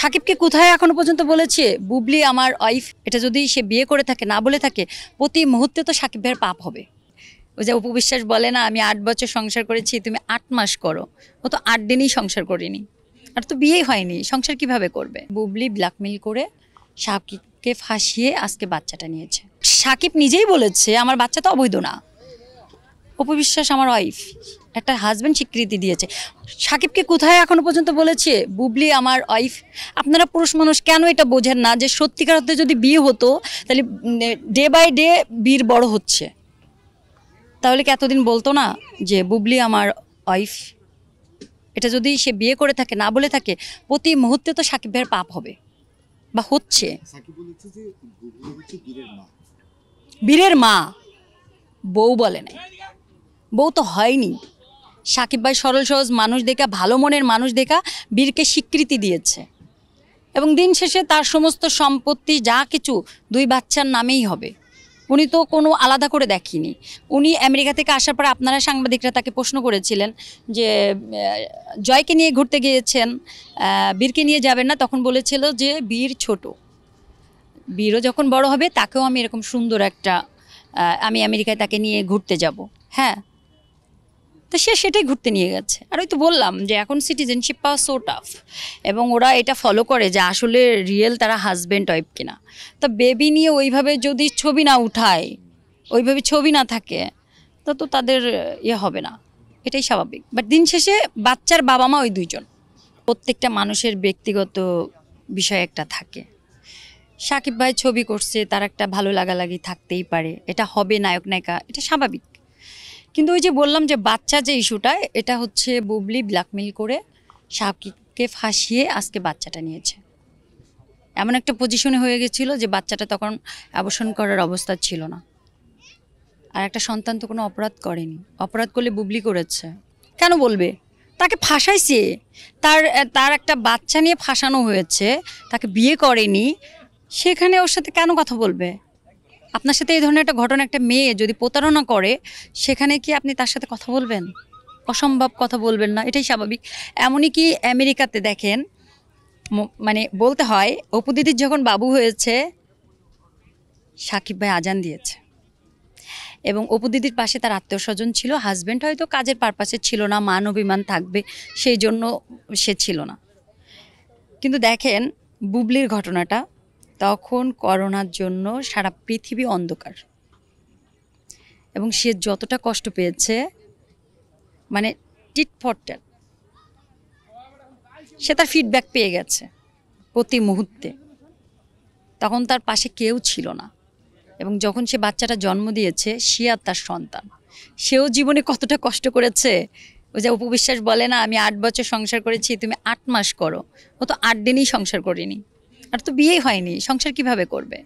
সাকিবকে কোথায় এখনো পর্যন্ত বলেছে বুবলি আমার ওয়াইফ, এটা যদি সে বিয়ে করে থাকে না বলে থাকে প্রতি মুহূর্তে তো সাকিব ভাইয়ের পাপ হবে। ওই যে অপু বিশ্বাস বলে না, আমি 8 বছর সংসার করেছি, তুমি 8 মাস করো। ও তো 8 দিনই সংসার করিনি, আর তো বিয়েই হয়নি, সংসার কিভাবে করবে? বুবলি ব্ল্যাকমেল করে সাকিবকে ফাঁসিয়ে আজকে বাচ্চাটা নিয়েছে। সাকিব নিজেই বলেছে আমার বাচ্চা তো অবৈধ না, অপু বিশ্বাস আমার ওয়াইফ, একটা হাজব্যান্ড স্বীকৃতি দিয়েছে। সাকিবকে কোথায় এখনো পর্যন্ত বলেছে বুবলি আমার ওয়াইফ? আপনারা পুরুষ মানুষ কেন এটা বোঝেন না যে সত্যিকার অর্থে যদি বিয়ে হতো তাহলে ডে বাই ডে বীর বড় হচ্ছে, তাহলে কি এতদিন বলতো না যে বুবলি আমার ওয়াইফ? এটা যদি সে বিয়ে করে থাকে না বলে থাকে প্রতি মুহূর্তে তো সাকিব ভাইয়ের পাপ হবে বা হচ্ছে। বীরের মা, বউ বলে নাই, বউ তো হয়নি। সাকিব ভাই সরল সহজ মানুষ দেখা, ভালো মনের মানুষ দেখা বীরকে স্বীকৃতি দিয়েছে, এবং দিন শেষে তার সমস্ত সম্পত্তি যা কিছু 2 বাচ্চার নামেই হবে। উনি তো কোনো আলাদা করে দেখিনি। উনি আমেরিকা থেকে আসার পরে আপনারা সাংবাদিকরা তাকে প্রশ্ন করেছিলেন যে জয়কে নিয়ে ঘুরতে গিয়েছেন, বীরকে নিয়ে যাবেন না? তখন বলেছিল যে বীর ছোট, বীরও যখন বড় হবে তাকেও আমি এরকম সুন্দর একটা আমি আমেরিকায় তাকে নিয়ে ঘুরতে যাব। হ্যাঁ, তো সে সেটাই ঘুরতে নিয়ে গেছে। আর ওই তো বললাম যে এখন সিটিজেনশিপ পাওয়া সো টাফ, এবং ওরা এটা ফলো করে যে আসলে রিয়েল তারা হাজব্যান্ড ওয়াইফ কিনা। তো বেবি নিয়ে ওইভাবে যদি ছবি না উঠায়, ওইভাবে ছবি না থাকে, তো তাদের ইয়ে হবে না, এটাই স্বাভাবিক। বাট দিন শেষে বাচ্চার বাবা মা ওই 2 জন। প্রত্যেকটা মানুষের ব্যক্তিগত বিষয় একটা থাকে। সাকিব ভাই ছবি করছে, তার একটা ভালো লাগালাগি থাকতেই পারে, এটা হবে নায়ক নায়িকা, এটা স্বাভাবিক। কিন্তু ওই যে বললাম যে বাচ্চা যে ইস্যুটা, এটা হচ্ছে বুবলি ব্ল্যাকমেল করে সাকিবকে ফাঁসিয়ে আজকে বাচ্চাটা নিয়েছে। এমন একটা পজিশনে হয়ে গেছিল যে বাচ্চাটা তখন অ্যাবর্শন করার অবস্থা ছিল না। আর একটা সন্তান তো কোনো অপরাধ করেনি, অপরাধ করলে বুবলি করেছে। কেন বলবে? তাকে ফাঁসাইছে, তার একটা বাচ্চা নিয়ে ফাঁসানো হয়েছে, তাকে বিয়ে করেনি, সেখানে ওর সাথে কেন কথা বলবে? আপনার সাথে এই ধরনের একটা ঘটনা, একটা মেয়ে যদি প্রতারণা করে, সেখানে কি আপনি তার সাথে কথা বলবেন? অসম্ভব কথা বলবেন না, এটাই স্বাভাবিক। এমনই কি আমেরিকাতে দেখেন, মানে বলতে হয় অপু দিদির যখন বাবু হয়েছে সাকিব ভাই আজান দিয়েছে, এবং অপু দিদির পাশে তার আত্মীয় স্বজন ছিল। হাজব্যান্ড হয়তো কাজের পারপাসে ছিল না, মান অভিমান থাকবে সেই জন্য সে ছিল না। কিন্তু দেখেন বুবলির ঘটনাটা, তখন করোনার জন্য সারা পৃথিবী অন্ধকার, এবং সে যতটা কষ্ট পেয়েছে, মানে টিট ফর ট্যাট, সে তার ফিডব্যাক পেয়ে গেছে প্রতি মুহূর্তে। তখন তার পাশে কেউ ছিল না, এবং যখন সে বাচ্চাটা জন্ম দিয়েছে, সে আর তার সন্তান, সেও জীবনে কতটা কষ্ট করেছে। ওই যে অপু বিশ্বাস বলে না, আমি 8 বছর সংসার করেছি, তুমি 8 মাস করো। ও তো 8 দিনই সংসার করিনি, আর তো বিয়েই হয়নি, সংসার কিভাবে করবে?